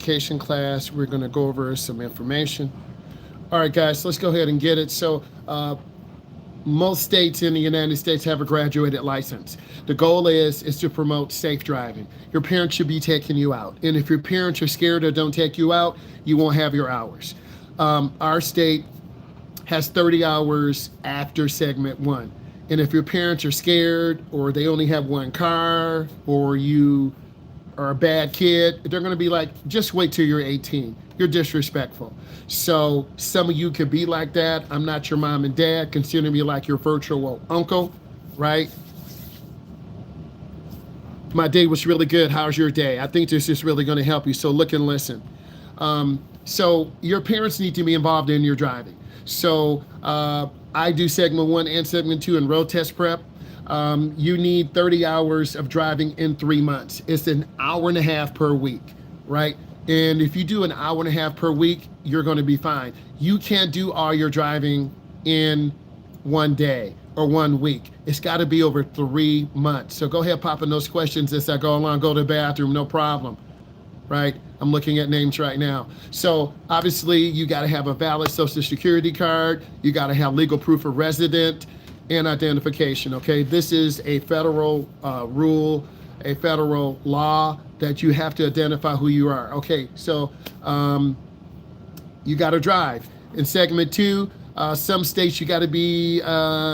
class. We're going to go over some information. All right, guys, let's go ahead and get it. So, most states in the United States have a graduated license. The goal is to promote safe driving. Your parents should be taking you out. And if your parents are scared or don't take you out, you won't have your hours. Our state has 30 hours after segment one. And if your parents are scared or they only have one car or you are a bad kid, they're going to be like, just wait till you're 18. You're disrespectful. So some of you could be like that. I'm not your mom and dad. Consider me like your virtual uncle, right? My day was really good. How's your day? I think this is really going to help you. So look and listen. So your parents need to be involved in your driving. So I do segment one and segment two in road test prep. You need 30 hours of driving in 3 months. It's an hour and a half per week, right? And if you do an hour and a half per week, you're going to be fine. You can't do all your driving in one day or 1 week. It's got to be over 3 months. So go ahead, pop in those questions as I go along. Go to the bathroom, no problem, right? I'm looking at names right now. So obviously you got to have a valid Social Security card. You got to have legal proof of resident and identification, okay? This is a federal rule, a federal law that you have to identify who you are. Okay, so you got to drive. In segment two, some states you got to be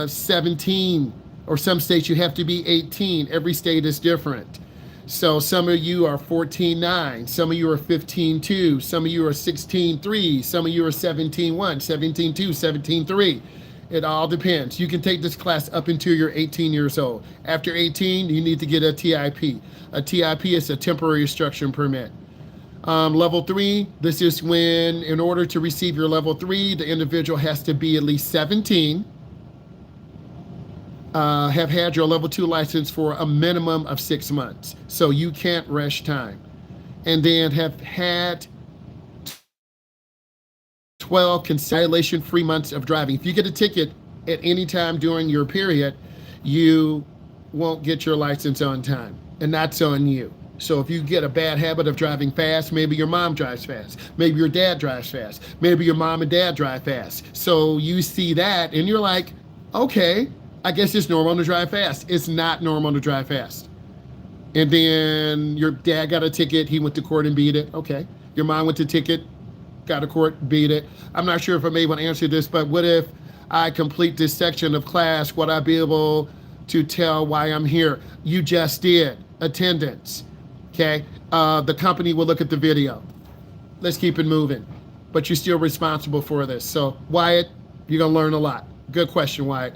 17, or some states you have to be 18. Every state is different. So some of you are 14.9, some of you are 15.2, some of you are 16.3, some of you are 17.1, 17.2, 17.3. It all depends. You can take this class up until you're 18 years old. After 18, you need to get a TIP. A TIP is a temporary instruction permit. Level 3, this is when, in order to receive your level 3, the individual has to be at least 17, have had your level 2 license for a minimum of 6 months. So you can't rush time. And then have had 12 violation-free months of driving. If you get a ticket at any time during your period, you won't get your license on time, and that's on you. So if you get a bad habit of driving fast, maybe your mom drives fast, maybe your dad drives fast, maybe your mom and dad drive fast. So you see that and you're like, okay, I guess it's normal to drive fast. It's not normal to drive fast. And then your dad got a ticket, he went to court and beat it. Okay. Your mom went to ticket, got to court, beat it. I'm not sure if I'm able to answer this, but what if I complete this section of class? Would I be able to tell why I'm here? You just did. Attendance. Okay. The company will look at the video. Let's keep it moving. But you're still responsible for this. So Wyatt, you're going to learn a lot. Good question, Wyatt.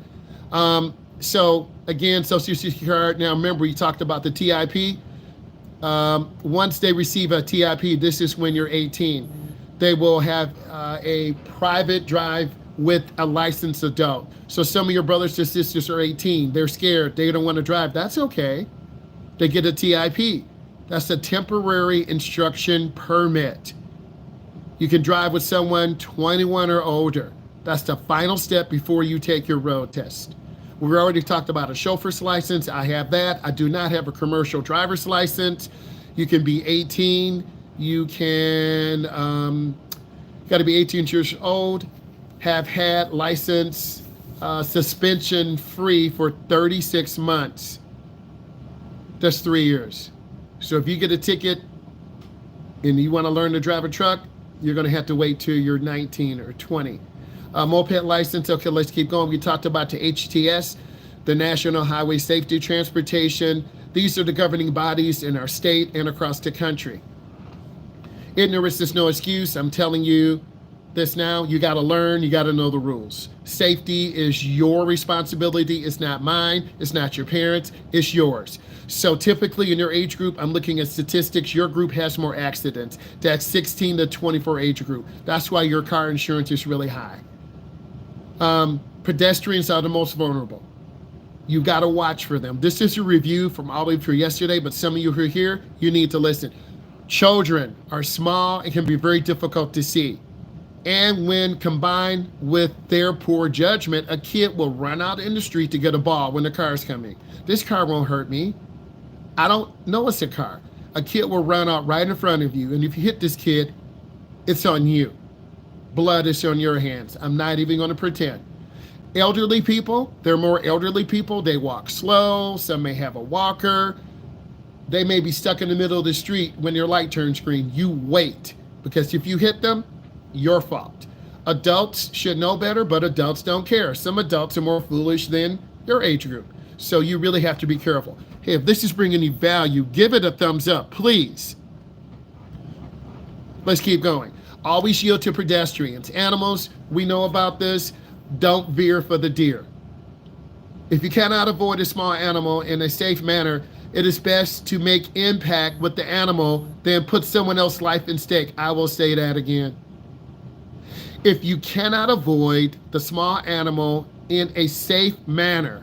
So again, Social Security card. Now remember, we talked about the TIP. Once they receive a TIP, this is when you're 18. They will have a private drive with a licensed adult. So some of your brothers and sisters are 18. They're scared. They don't want to drive. That's okay. They get a TIP. That's a temporary instruction permit. You can drive with someone 21 or older. That's the final step before you take your road test. We already talked about a chauffeur's license. I have that. I do not have a commercial driver's license. You can be 18. You can, got to be 18 years old, have had license suspension free for 36 months. That's 3 years. So if you get a ticket and you want to learn to drive a truck, you're going to have to wait till you're 19 or 20. Moped license, okay, let's keep going. We talked about the HTS, the National Highway Safety Transportation. These are the governing bodies in our state and across the country. Ignorance is no excuse. I'm telling you this now. You got to learn. You got to know the rules. Safety is your responsibility. It's not mine. It's not your parents. It's yours. So typically in your age group, I'm looking at statistics. Your group has more accidents. That's 16 to 24 age group. That's why your car insurance is really high. Pedestrians are the most vulnerable. You got to watch for them. This is a review from all the way through yesterday, but some of you who are here, you need to listen. Children are small and can be very difficult to see. And when combined with their poor judgment, a kid will run out in the street to get a ball when the car's coming. This car won't hurt me. I don't know it's a car. a kid will run out right in front of you. And if you hit this kid, it's on you. Blood is on your hands. I'm not even going to pretend. Elderly people, there are more elderly people. They walk slow. Some may have a walker. They may be stuck in the middle of the street when your light turns green. You wait, because if you hit them, your fault. Adults should know better, but adults don't care. Some adults are more foolish than your age group. So you really have to be careful. Hey, if this is bringing you value, give it a thumbs up, please. Let's keep going. Always yield to pedestrians. Animals, we know about this. Don't veer for the deer. If you cannot avoid a small animal in a safe manner, it is best to make impact with the animal than put someone else's life in stake. I will say that again. If you cannot avoid the small animal in a safe manner,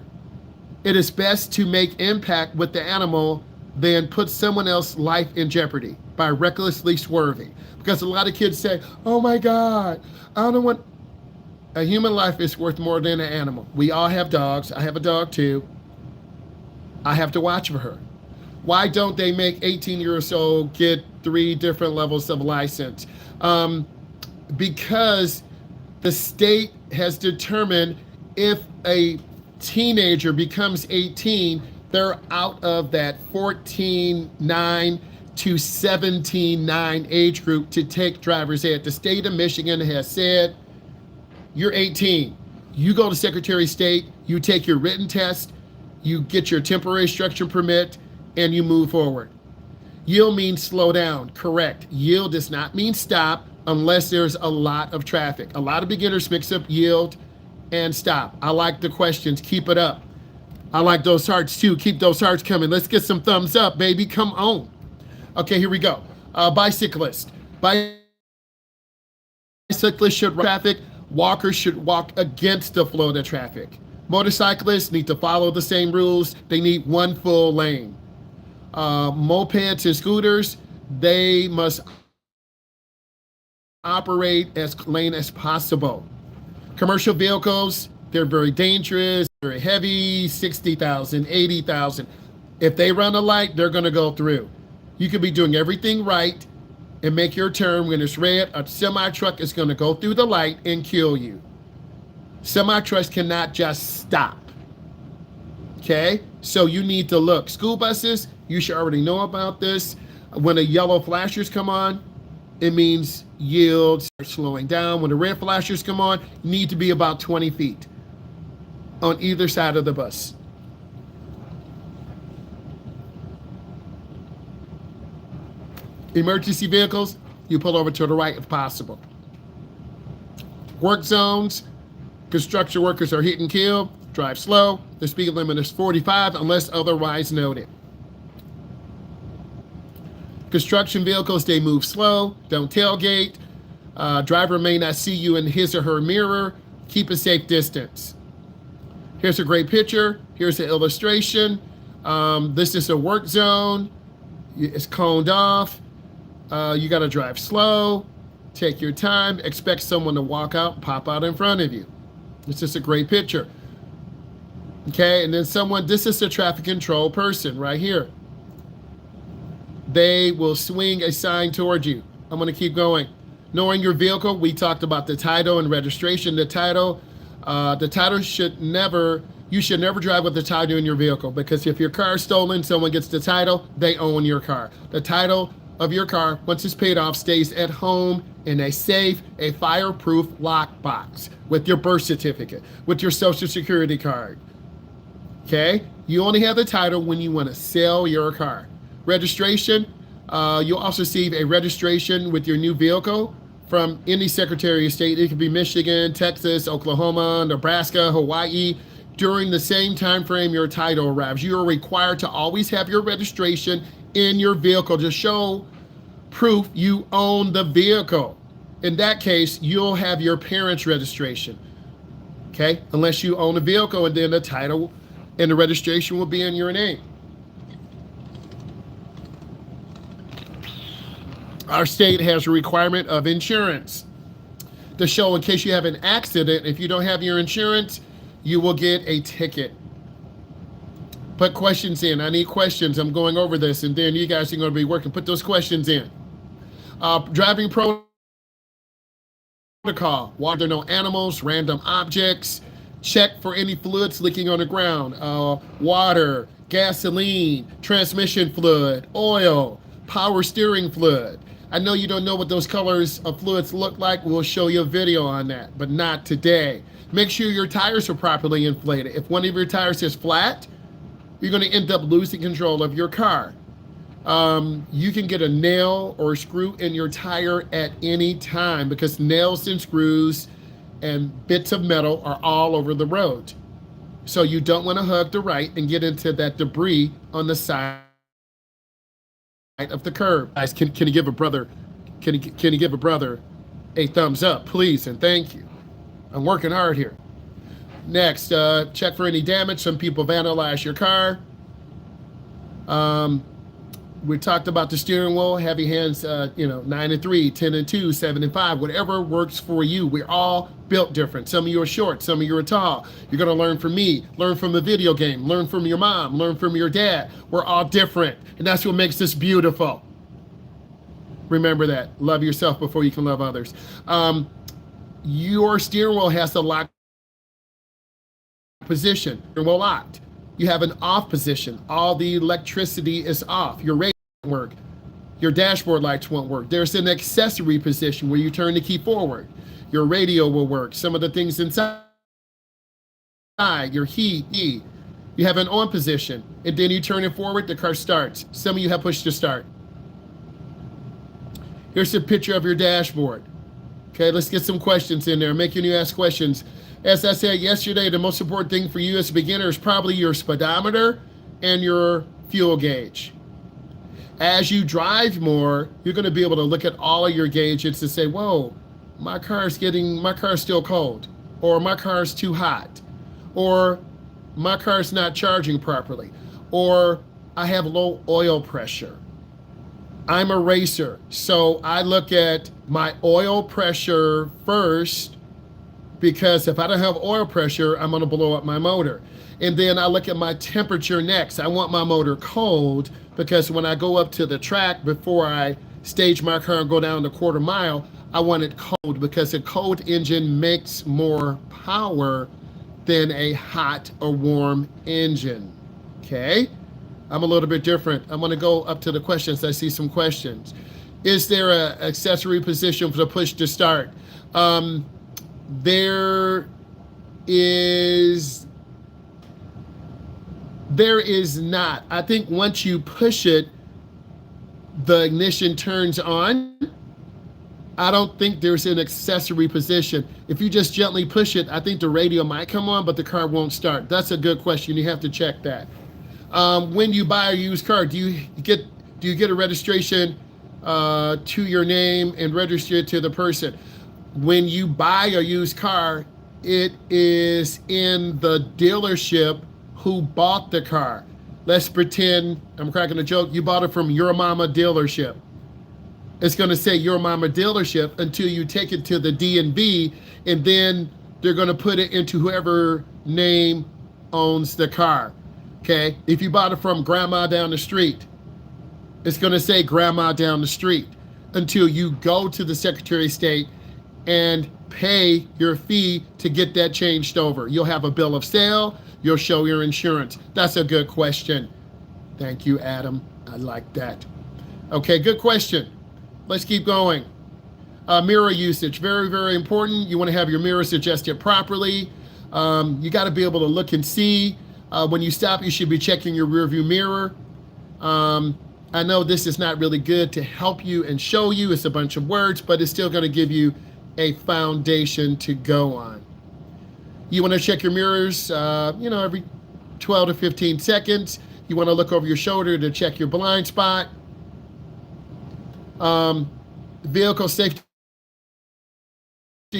it is best to make impact with the animal than put someone else's life in jeopardy by recklessly swerving. Because a lot of kids say, oh my God, I don't want... A human life is worth more than an animal. We all have dogs. I have a dog too. I have to watch for her. Why don't they make 18 years old get 3 different levels of license? Because the state has determined if a teenager becomes 18, they're out of that 14-9 to 17-9 age group to take driver's ed. The state of Michigan has said, you're 18. You go to Secretary of State, you take your written test, you get your temporary instruction permit, and you move forward. Yield means slow down, correct. Yield does not mean stop unless there's a lot of traffic. A lot of beginners mix up yield and stop. I like the questions, keep it up. I like those hearts too, keep those hearts coming. Let's get some thumbs up, baby, come on. Okay, here we go. Bicyclist. Bicyclists should run traffic. Walkers should walk against the flow of the traffic. Motorcyclists need to follow the same rules. They need one full lane. Mopeds and scooters, they must operate as lane as possible. Commercial vehicles, they're very dangerous, very heavy, 60,000, 80,000. If they run a light, they're gonna go through. You could be doing everything right and make your turn. When it's red, a semi-truck is gonna go through the light and kill you. Semi-trucks cannot just stop, okay? So you need to look. School buses, you should already know about this. When the yellow flashers come on, it means yield, start slowing down. When the red flashers come on, you need to be about 20 feet on either side of the bus. Emergency vehicles, you pull over to the right if possible. Work zones, construction workers are hit and kill, drive slow. The speed limit is 45 unless otherwise noted. Construction vehicles, they move slow, don't tailgate. Driver may not see you in his or her mirror. Keep a safe distance. Here's a great picture. Here's an illustration. This is a work zone. It's coned off. You gotta drive slow, take your time, expect someone to walk out, pop out in front of you. It's just a great picture. Okay, and then this is a traffic control person right here. They will swing a sign towards you. I'm gonna keep going. Knowing your vehicle, we talked about the title and registration. The title should never, you should never drive with the title in your vehicle, because if your car is stolen, someone gets the title, they own your car. The title of your car, once it's paid off, stays at home in a safe, a fireproof lockbox with your birth certificate, with your social security card. Okay? You only have the title when you want to sell your car. Registration, you'll also receive a registration with your new vehicle from any Secretary of State. It could be Michigan, Texas, Oklahoma, Nebraska, Hawaii. During the same time frame your title arrives, you are required to always have your registration in your vehicle to show proof you own the vehicle. In that case, you'll have your parents' registration, okay? Unless you own a vehicle, and then the title and the registration will be in your name. Our state has a requirement of insurance to show in case you have an accident. If you don't have your insurance, you will get a ticket. Put questions in. I need questions. I'm going over this, and then you guys are going to be working. Put those questions in. Driving protocol. Water, no animals, random objects. Check for any fluids leaking on the ground. Water, gasoline, transmission fluid, oil, power steering fluid. I know you don't know what those colors of fluids look like. We'll show you a video on that, but not today. Make sure your tires are properly inflated. If one of your tires is flat, you're going to end up losing control of your car. You can get a nail or a screw in your tire at any time because nails and screws and bits of metal are all over the road. So you don't want to hug the right and get into that debris on the side of the curb. Guys, can you give a brother a thumbs up, please, and thank you. I'm working hard here. Next, check for any damage. Some people vandalize your car. We talked about the steering wheel, heavy hands, 9 and 3, 10 and 2, 7 and 5, whatever works for you. We're all built different. Some of you are short, some of you are tall. You're going to learn from me, learn from the video game, learn from your mom, learn from your dad. We're all different, and that's what makes us beautiful. Remember that. Love yourself before you can love others. Your steering wheel has a lock position. Steering wheel locked. You have an off position. All the electricity is off. Your radio won't work. Your dashboard lights won't work. There's an accessory position where you turn the key forward. Your radio will work. Some of the things inside, your heat, you have an on position, and then you turn it forward, the car starts. Some of you have push to start. Here's a picture of your dashboard. Okay, let's get some questions in there, making you ask questions. As I said yesterday, the most important thing for you as a beginner is probably your speedometer and your fuel gauge. As you drive more, you're going to be able to look at all of your gauges and say, whoa, my car's still cold, or my car's too hot, or my car's not charging properly, or I have low oil pressure. I'm a racer, so I look at my oil pressure first, because if I don't have oil pressure, I'm going to blow up my motor. And then I look at my temperature next. I want my motor cold because when I go up to the track before I stage my car and go down the quarter mile, I want it cold because a cold engine makes more power than a hot or warm engine. Okay? I'm a little bit different. I'm going to go up to the questions. I see some questions. Is there an accessory position for the push to start? There is not. I think once you push it, the ignition turns on. I don't think there's an accessory position. If you just gently push it, I think the radio might come on, but the car won't start. That's a good question. You have to check that. When you buy a used car, do you get a registration to your name and register it to the person? When you buy a used car, it is in the dealership who bought the car. Let's pretend, I'm cracking a joke, you bought it from Your Mama dealership. It's going to say Your Mama dealership until you take it to the DMV, and then they're going to put it into whoever name owns the car. Okay? If you bought it from Grandma down the street, it's going to say Grandma down the street until you go to the Secretary of State and pay your fee to get that changed over. You'll have a bill of sale. You'll show your insurance. That's a good question. Thank you, Adam. I like that. Okay, good question. Let's keep going. Mirror usage, very, very important. You want to have your mirrors adjusted properly. You got to be able to look and see. When you stop, you should be checking your rearview mirror. I know this is not really good to help you and show you. It's a bunch of words, but it's still going to give you a foundation to go on. You want to check your mirrors, every 12 to 15 seconds. You want to look over your shoulder to check your blind spot. Vehicle safety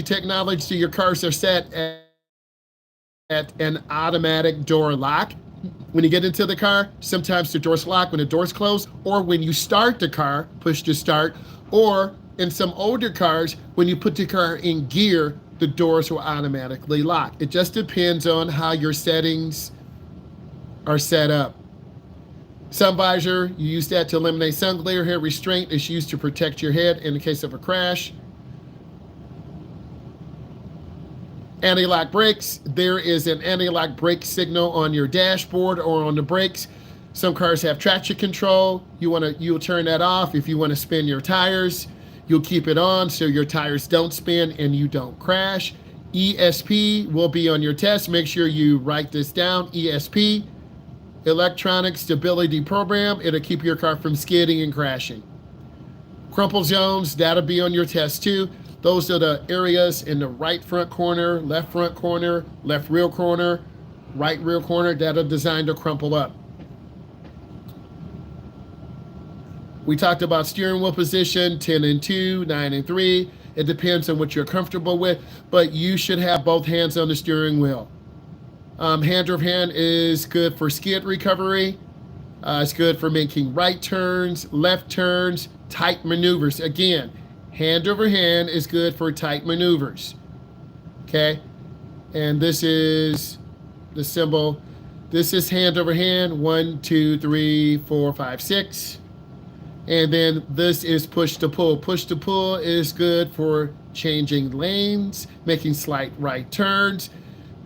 technology, your cars are set at an automatic door lock. When you get into the car, sometimes the door's locked when the door's closed, or when you start the car, push to start, or in some older cars, when you put the car in gear, the doors will automatically lock. It just depends on how your settings are set up. Sun visor, you use that to eliminate sun glare. Head restraint is used to protect your head in the case of a crash. Anti-lock brakes, there is an anti-lock brake signal on your dashboard or on the brakes. Some cars have traction control. You'll turn that off. If you want to spin your tires, you'll keep it on so your tires don't spin and you don't crash. ESP will be on your test. Make sure you write this down. ESP, electronic stability program. It'll keep your car from skidding and crashing. Crumple zones, that'll be on your test too. Those are the areas in the right front corner, left rear corner, right rear corner that are designed to crumple up. We talked about steering wheel position, 10 and 2, 9 and 3. It depends on what you're comfortable with, but you should have both hands on the steering wheel. Hand over hand is good for skid recovery. It's good for making right turns, left turns, tight maneuvers. Again, hand over hand is good for tight maneuvers. Okay? And this is the symbol. This is hand over hand, 1, 2, 3, 4, 5, 6. And then this is push to pull. Push to pull is good for changing lanes, making slight right turns.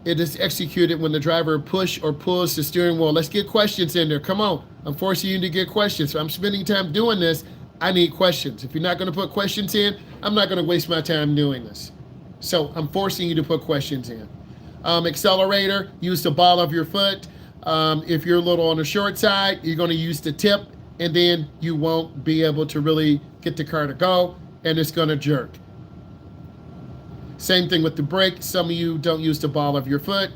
It is executed when the driver push or pulls the steering wheel. Let's get questions in there. Come on. I'm forcing you to get questions. So I'm spending time doing this. I need questions. If you're not going to put questions in, I'm not going to waste my time doing this. So I'm forcing you to put questions in. Accelerator, use the ball of your foot. If you're a little on the short side, you're going to use the tip, and then you won't be able to really get the car to go, and it's going to jerk. Same thing with the brake. Some of you don't use the ball of your foot.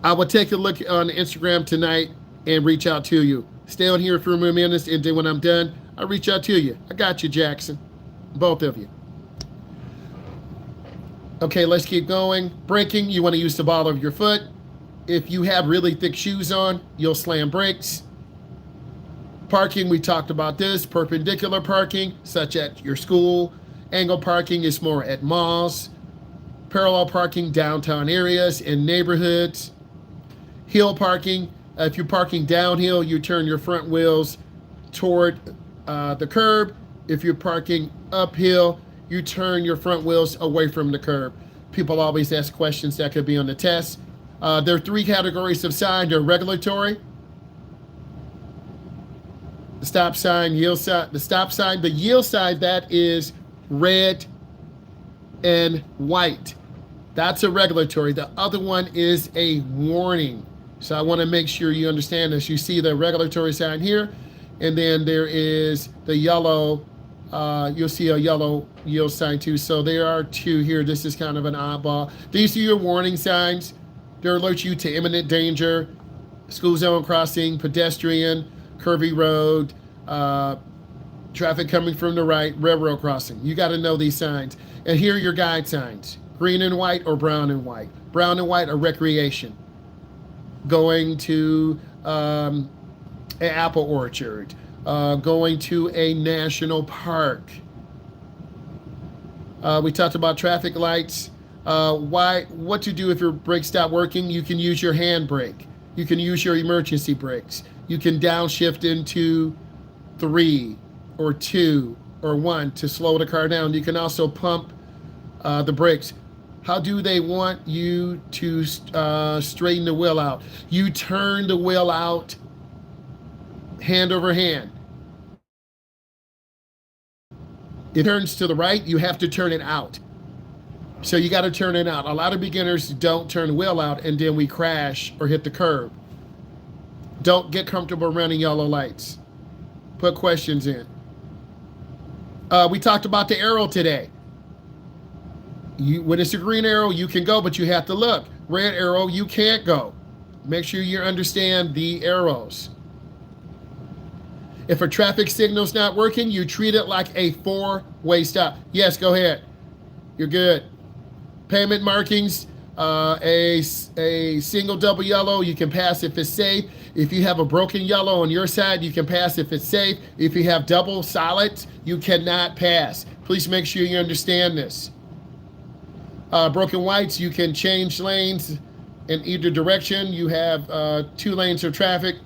I will take a look on Instagram tonight and reach out to you. Stay on here for a few minutes, and then when I'm done, I'll reach out to you. I got you, Jackson. Both of you. Okay, let's keep going. Braking, you want to use the ball of your foot. If you have really thick shoes on, you'll slam brakes. Parking, we talked about this. Perpendicular parking, such at your school. Angle parking is more at malls. Parallel parking, downtown areas and neighborhoods. Hill parking, if you're parking downhill, you turn your front wheels toward the curb. If you're parking uphill, you turn your front wheels away from the curb. People always ask questions that could be on the test. There are 3 categories of sign. They're regulatory, the stop sign, yield sign. The stop sign, the yield sign, that is red and white. That's a regulatory. The other one is a warning. So I want to make sure you understand this. You see the regulatory sign here, and then there is the yellow. You'll see a yellow yield sign too. So there are 2 here. This is kind of an oddball. These are your warning signs. They alert you to imminent danger, school zone crossing, pedestrian, curvy road, traffic coming from the right, railroad crossing. You got to know these signs. And here are your guide signs: green and white or brown and white. Brown and white are recreation. Going to an apple orchard. Going to a national park. We talked about traffic lights. What to do if your brakes stop working? You can use your hand brake. You can use your emergency brakes. You can downshift into 3 or 2 or 1 to slow the car down. You can also pump the brakes. How do they want you to straighten the wheel out? You turn the wheel out hand over hand. If it turns to the right, you have to turn it out. So you got to turn it out. A lot of beginners don't turn the wheel out, and then we crash or hit the curb. Don't get comfortable running yellow lights. Put questions in. We talked about the arrow today. When it's a green arrow, you can go, but you have to look. Red arrow, you can't go. Make sure you understand the arrows. If a traffic signal's not working, you treat it like a 4-way stop. Yes, go ahead. You're good. Payment markings, a single double yellow, you can pass if it's safe. If you have a broken yellow on your side, you can pass if it's safe. If you have double solids, you cannot pass. Please make sure you understand this. Broken whites, you can change lanes in either direction. You have 2 lanes of traffic.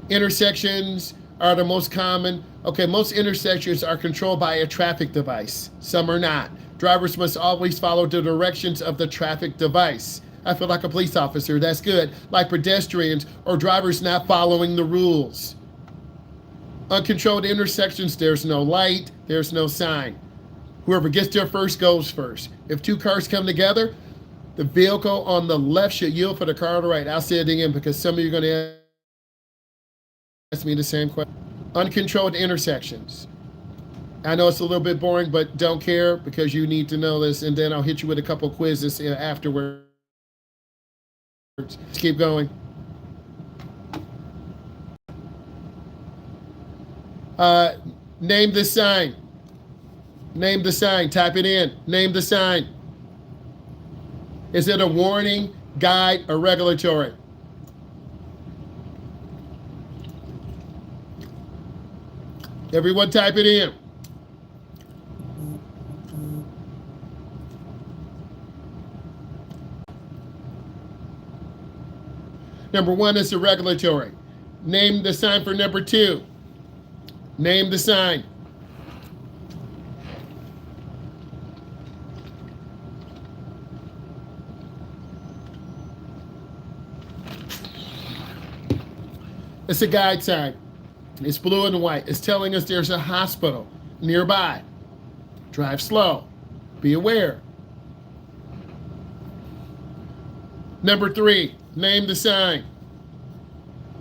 Intersections are the most common. Okay, most intersections are controlled by a traffic device. Some are not. Drivers must always follow the directions of the traffic device. I feel like a police officer. That's good. Like pedestrians or drivers not following the rules. Uncontrolled intersections, there's no light, there's no sign. Whoever gets there first goes first. If 2 cars come together, the vehicle on the left should yield for the car on the right. I'll say it again because some of you are going to ask me the same question. Uncontrolled intersections. I know it's a little bit boring, but don't care because you need to know this, and then I'll hit you with a couple quizzes afterwards. Let's keep going. Name the sign. Name the sign. Type it in. Name the sign. Is it a warning, guide, or regulatory? Everyone type it in. Number 1 is a regulatory. Name the sign for number 2. Name the sign. It's a guide sign. It's blue and white. It's telling us there's a hospital nearby. Drive slow. Be aware. Number 3, name the sign.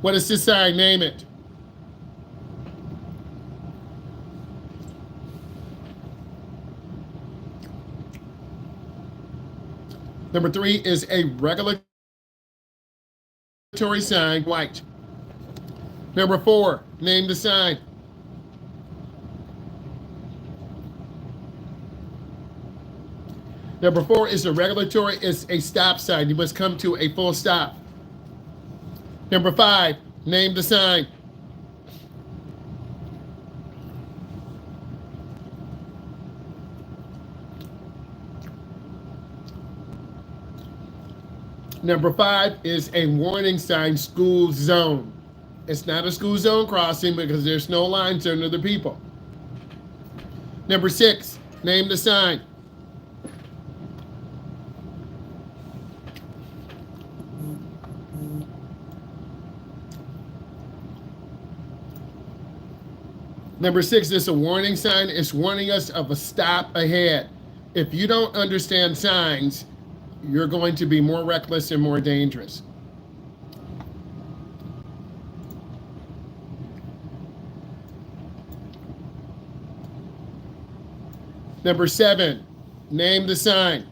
What is this sign? Name it. Number 3 is a regulatory sign, white. Number 4, name the sign. Number 4 is a regulatory, it's a stop sign. You must come to a full stop. Number 5, name the sign. Number 5 is a warning sign, school zone. It's not a school zone crossing because there's no lines under the people. Number 6, name the sign. Number 6 is a warning sign. It's warning us of a stop ahead. If you don't understand signs, you're going to be more reckless and more dangerous. Number 7, name the sign.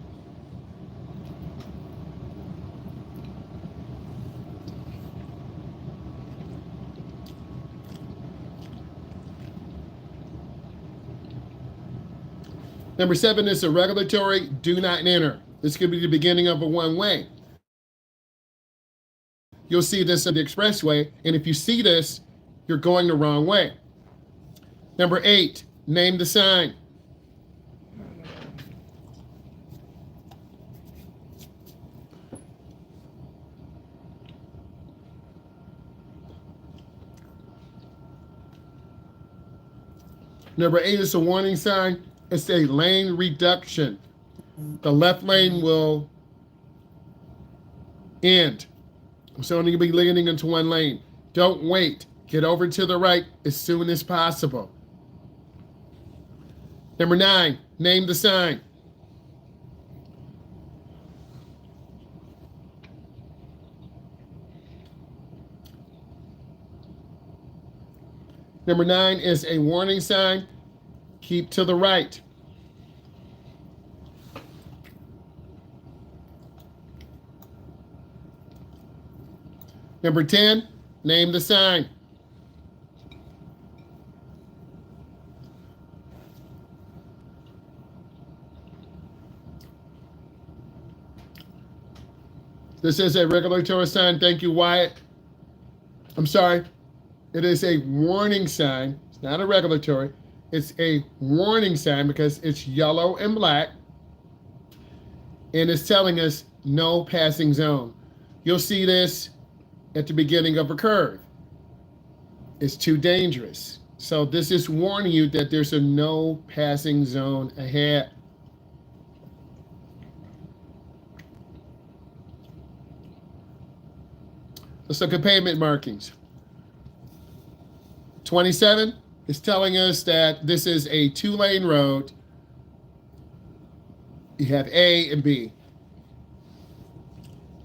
Number 7 is a regulatory, do not enter. This could be the beginning of a one-way. You'll see this on the expressway, and if you see this, you're going the wrong way. Number 8, name the sign. Number 8 is a warning sign. It's a lane reduction. The left lane will end. So only be leaning into one lane. Don't wait. Get over to the right as soon as possible. Number 9, name the sign. Number 9 is a warning sign. Keep to the right. Number 10, name the sign. This is a regulatory sign. Thank you, Wyatt. I'm sorry. It is a warning sign. It's not a regulatory. It's a warning sign because it's yellow and black. and it's telling us no passing zone. You'll see this at the beginning of a curve. It's too dangerous. So this is warning you that there's a no passing zone ahead. Let's look at pavement markings. 27 is telling us that this is a 2-lane road. You have A and B.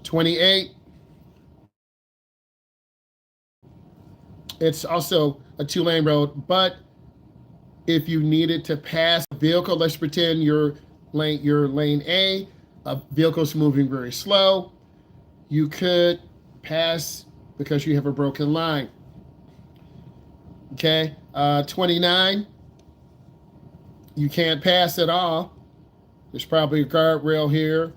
28, it's also a 2-lane road, but if you needed to pass a vehicle, let's pretend you're lane A, a vehicle's moving very slow, you could pass because you have a broken line. Okay, 29, you can't pass at all. There's probably a guardrail here.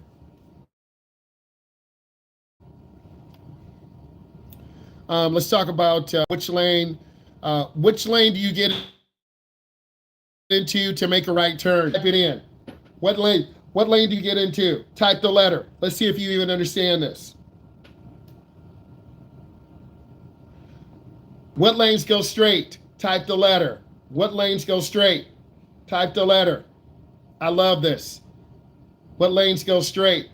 Let's talk about which lane do you get into to make a right turn? Type it in. What lane do you get into? Type the letter. Let's see if you even understand this. What lanes go straight? Type the letter. What lanes go straight? Type the letter. I love this. What lanes go straight?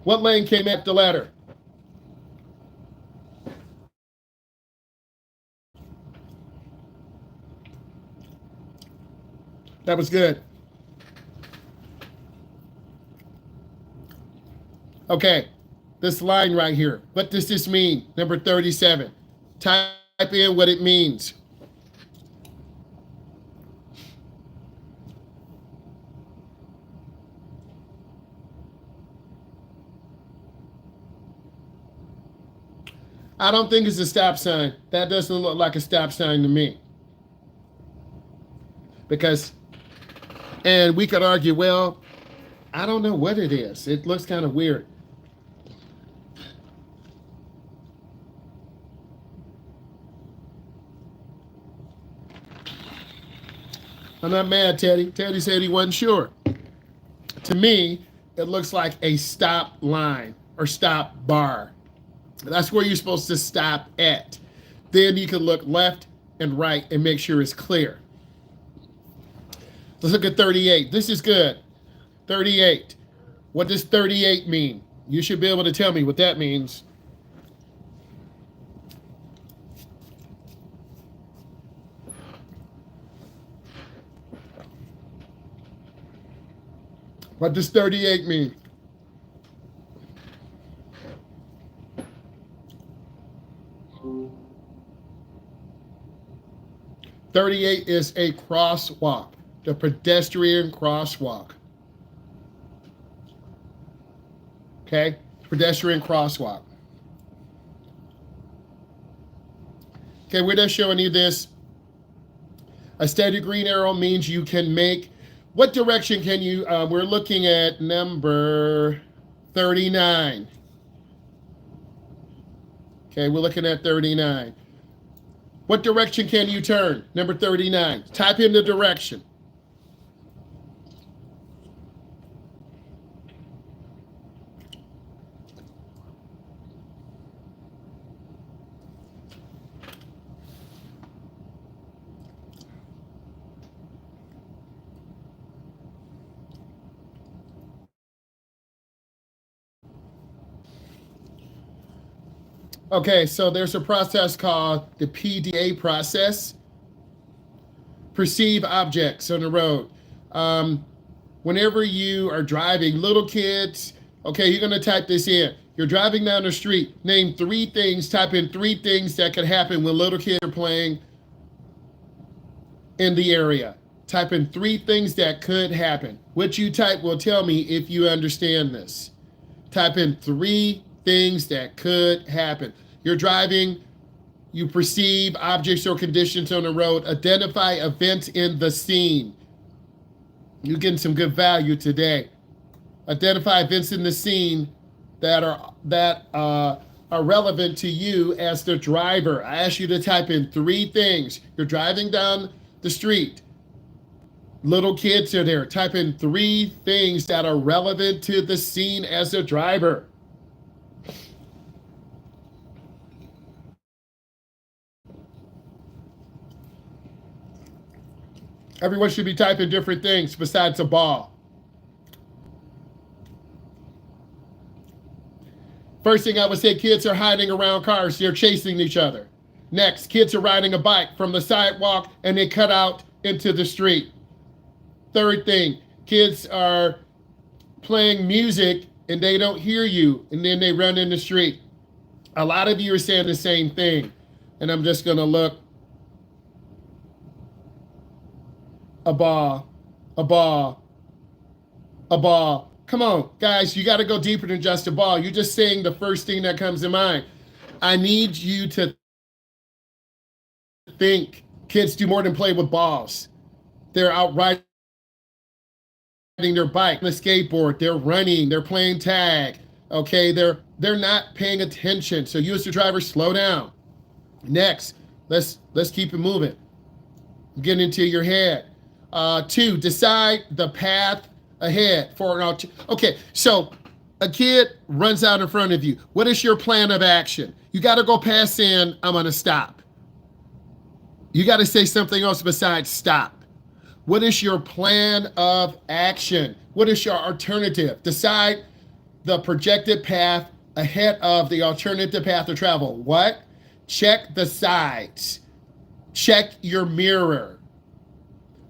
What lane came at the letter? That was good. Okay, this line right here. What does this mean? Number 37. Type in what it means. I don't think it's a stop sign. That doesn't look like a stop sign to me. Because, and we could argue, well, I don't know what it is. It looks kind of weird. I'm not mad, Teddy. Teddy said he wasn't sure. To me, it looks like a stop line or stop bar. That's where you're supposed to stop at. Then you can look left and right and make sure it's clear. Let's look at 38. This is good. 38. What does 38 mean? You should be able to tell me what that means. What does 38 mean? "38 is a crosswalk, the pedestrian crosswalk. Okay, pedestrian crosswalk. Okay, we're just showing you this. A steady green arrow means you can make, what direction can you, we're looking at number 39. Okay, we're looking at 39. What direction can you turn? Number 39. Type in the direction. Okay, so there's a process called the PDA process. Perceive objects on the road. Whenever you are driving, little kids, okay, you're going to type this in. You're driving down the street. Name 3 things. Type in 3 things that could happen when little kids are playing in the area. Type in 3 things that could happen. What you type will tell me if you understand this. Type in 3 things that could happen. You're driving, you perceive objects or conditions on the road, identify events in the scene. You're getting some good value today. Identify events in the scene that are relevant to you as the driver. I ask you to type in 3 things. You're driving down the street. Little kids are there. Type in 3 things that are relevant to the scene as a driver. Everyone should be typing different things besides a ball. First thing I would say, kids are hiding around cars. They're chasing each other. Next, kids are riding a bike from the sidewalk and they cut out into the street. Third thing, kids are playing music and they don't hear you and then they run in the street. A lot of you are saying the same thing. And I'm just going to look. A ball, a ball, a ball. Come on, guys, you got to go deeper than just a ball. You're just saying the first thing that comes to mind. I need you to think. Kids do more than play with balls. They're out riding their bike, the skateboard, they're running, they're playing tag. Okay, they're not paying attention. So you as the driver, slow down. Next, let's keep it moving. Get into your head. 2, decide the path ahead for an okay, so a kid runs out in front of you. What is your plan of action? You got to go past saying, I'm going to stop. You got to say something else besides stop. What is your plan of action? What is your alternative? Decide the projected path ahead of the alternative path of travel. What? Check the sides. Check your mirror.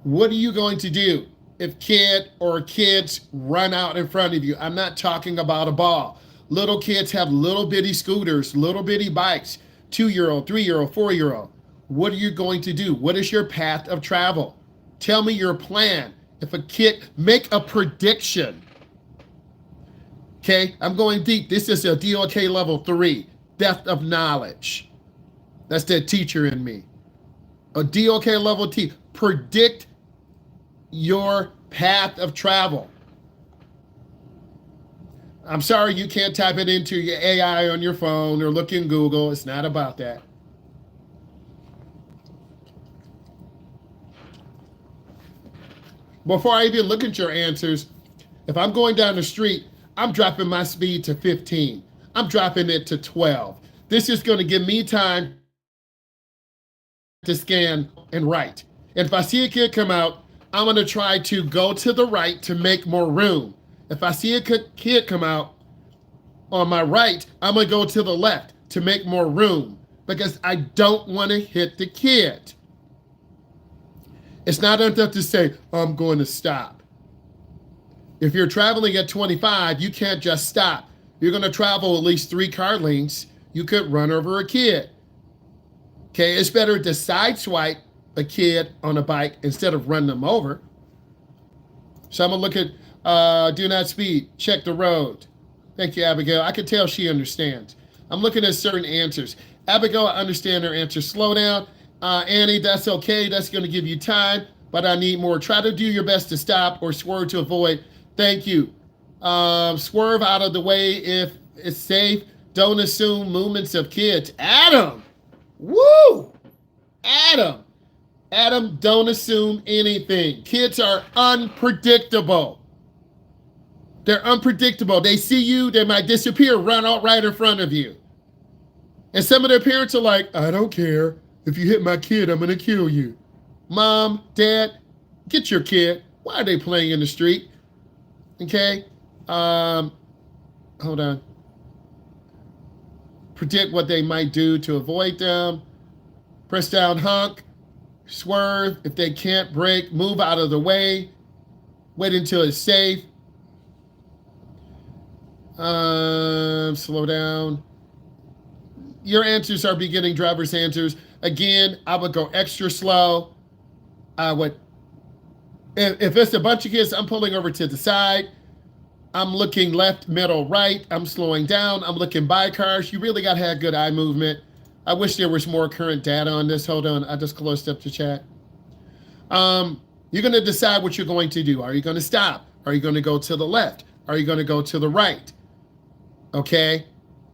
What are you going to do if kid or kids run out in front of you? I'm not talking about a ball. Little kids have little bitty scooters, little bitty bikes, 2-year-old, 3-year-old, 4-year-old. What are you going to do? What is your path of travel? Tell me your plan. If a kid, make a prediction. Okay, I'm going deep. This is a DOK level 3, depth of knowledge. That's the teacher in me. A DOK level T, predict your path of travel. I'm sorry you can't type it into your AI on your phone or look in Google. It's not about that. Before I even look at your answers, if I'm going down the street, I'm dropping my speed to 15. I'm dropping it to 12. This is going to give me time to scan and write. And if I see a kid come out, I'm going to try to go to the right to make more room. If I see a kid come out on my right, I'm going to go to the left to make more room because I don't want to hit the kid. It's not enough to say, I'm going to stop. If you're traveling at 25, you can't just stop. You're going to travel at least 3 car lengths. You could run over a kid. Okay, it's better to sideswipe a kid on a bike instead of run them over. So I'm gonna look at do not speed, check the road. Thank you, Abigail. I can tell she understands. I'm looking at certain answers. Abigail, I understand her answer. Slow down. Annie, that's okay. That's gonna give you time, but I need more. Try to do your best to stop or swerve to avoid. Thank you. Swerve out of the way if it's safe. Don't assume movements of kids. Adam, woo! Adam, don't assume anything. Kids are unpredictable. They're unpredictable. They see you, they might disappear, run out right in front of you. And some of their parents are like, I don't care. If you hit my kid, I'm going to kill you. Mom, Dad, get your kid. Why are they playing in the street? Okay. Hold on. Predict what they might do to avoid them. Press down, honk. Swerve. If they can't brake, move out of the way. Wait until it's safe. Slow down. Your answers are beginning driver's answers. Again, I would go extra slow. I would, if it's a bunch of kids, I'm pulling over to the side. I'm looking left, middle, right. I'm slowing down. I'm looking by cars. You really got to have good eye movement. I wish there was more current data on this. Hold on, I just closed up the chat. You're going to decide what you're going to do. Are you going to stop? Are you going to go to the left? Are you going to go to the right? Okay.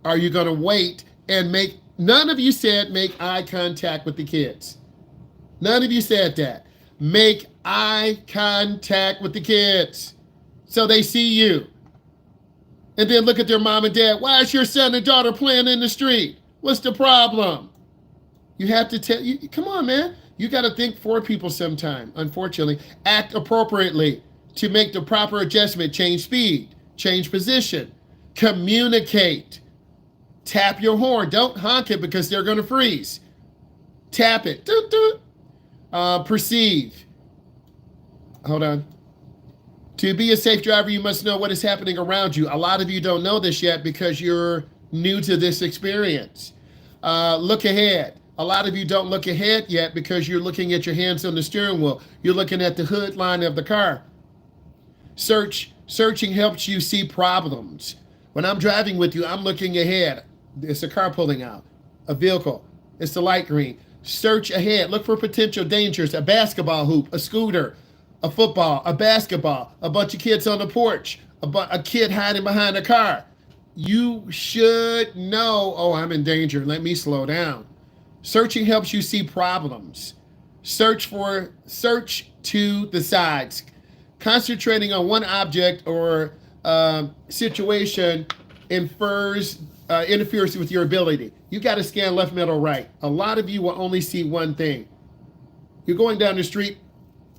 Are you going to wait and make, none of you said make eye contact with the kids. None of you said that. Make eye contact with the kids so they see you. And then look at their mom and dad. Why is your son and daughter playing in the street? What's the problem? You have to tell you, come on, man. You got to think for people sometime, unfortunately. Act appropriately to make the proper adjustment, change speed, change position, communicate. Tap your horn. Don't honk it because they're going to freeze. Tap it. Doot, doot. Perceive. Hold on. To be a safe driver, you must know what is happening around you. A lot of you don't know this yet because you're new to this experience. Look ahead. A lot of you don't look ahead yet because you're looking at your hands on the steering wheel. You're looking at the hood line of the car. Searching helps you see problems. When I'm driving with you, I'm looking ahead. It's a car pulling out, a vehicle. It's the light green. Search ahead. Look for potential dangers, a basketball hoop, a scooter, a football, a basketball, a bunch of kids on the porch, a kid hiding behind a car. You should know, oh, I'm in danger. Let me slow down. Searching helps you see problems. Search to the sides. Concentrating on one object or situation interferes with your ability. You got to scan left, middle, right. A lot of you will only see one thing. You're going down the street,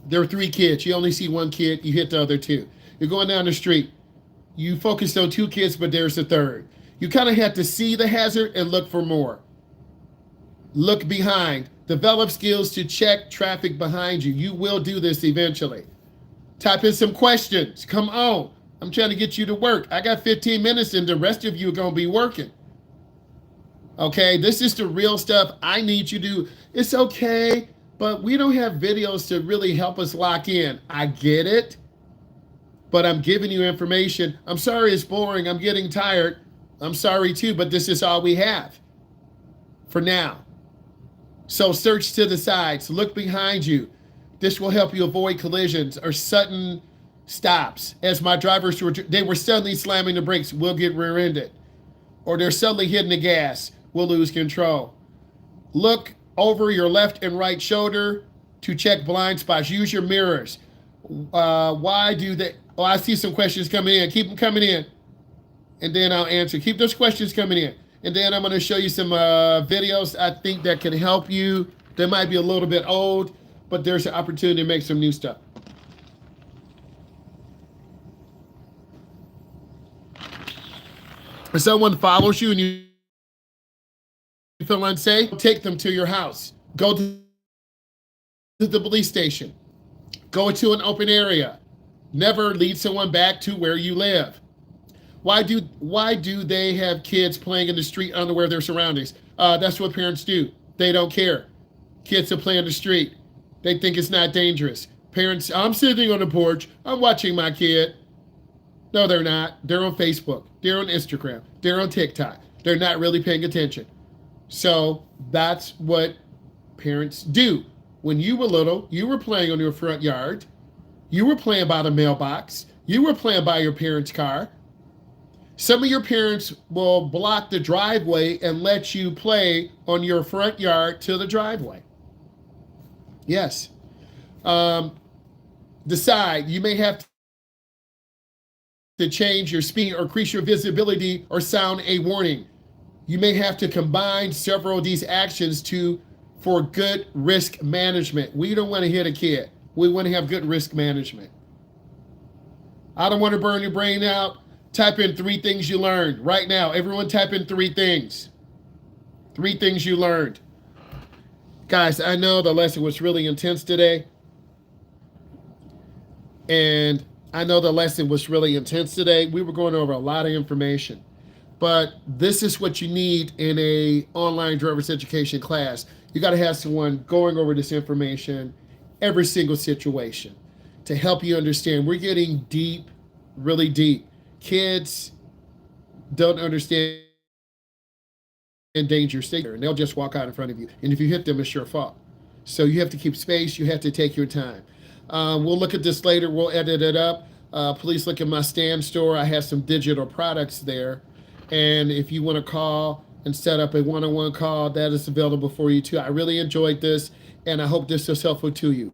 there are 3 kids. You only see 1 kid, you hit the other 2. You're going down the street, you focused on 2 kids, but there's a 3rd. You kind of have to see the hazard and look for more. Look behind. Develop skills to check traffic behind you. You will do this eventually. Type in some questions. Come on. I'm trying to get you to work. I got 15 minutes and the rest of you are going to be working. Okay, this is the real stuff I need you to do. It's okay, but we don't have videos to really help us lock in. I get it, but I'm giving you information. I'm sorry it's boring. I'm getting tired. I'm sorry too, but this is all we have for now. So search to the sides, look behind you. This will help you avoid collisions or sudden stops. As my drivers they were suddenly slamming the brakes, we'll get rear-ended. Or they're suddenly hitting the gas, we'll lose control. Look over your left and right shoulder to check blind spots. Use your mirrors. Why do they? Oh, I see some questions coming in. Keep them coming in. And then I'll answer. Keep those questions coming in. And then I'm going to show you some videos I think that can help you. They might be a little bit old, but there's an opportunity to make some new stuff. If someone follows you and you feel unsafe, take them to your house. Go to the police station. Go to an open area. Never lead someone back to where you live. Why do they have kids playing in the street unaware of their surroundings? That's what parents do. They don't care. Kids will play in the street. They think it's not dangerous. Parents, I'm sitting on the porch. I'm watching my kid. No, they're not. They're on Facebook. They're on Instagram. They're on TikTok. They're not really paying attention. So that's what parents do. When you were little, you were playing on your front yard. You were playing by the mailbox. You were playing by your parents' car. Some of your parents will block the driveway and let you play on your front yard to the driveway. Yes. Decide. You may have to change your speed or increase your visibility or sound a warning. You may have to combine several of these actions for good risk management. We don't want to hit a kid. We want to have good risk management. I don't want to burn your brain out. Type in 3 things you learned right now. Everyone type in 3 things. 3 things you learned. Guys, I know the lesson was really intense today. And I know the lesson was really intense today. We were going over a lot of information. But this is what you need in a online driver's education class. You got to have someone going over this information every single situation to help you understand. We're getting deep, really deep. Kids don't understand danger state, and they'll just walk out in front of you. And if you hit them, it's your fault. So you have to keep space. You have to take your time. We'll look at this later. We'll edit it up. Please look at my Stan store. I have some digital products there. And if you want to call and set up a one-on-one call, that is available for you too. I really enjoyed this, and I hope this is helpful to you.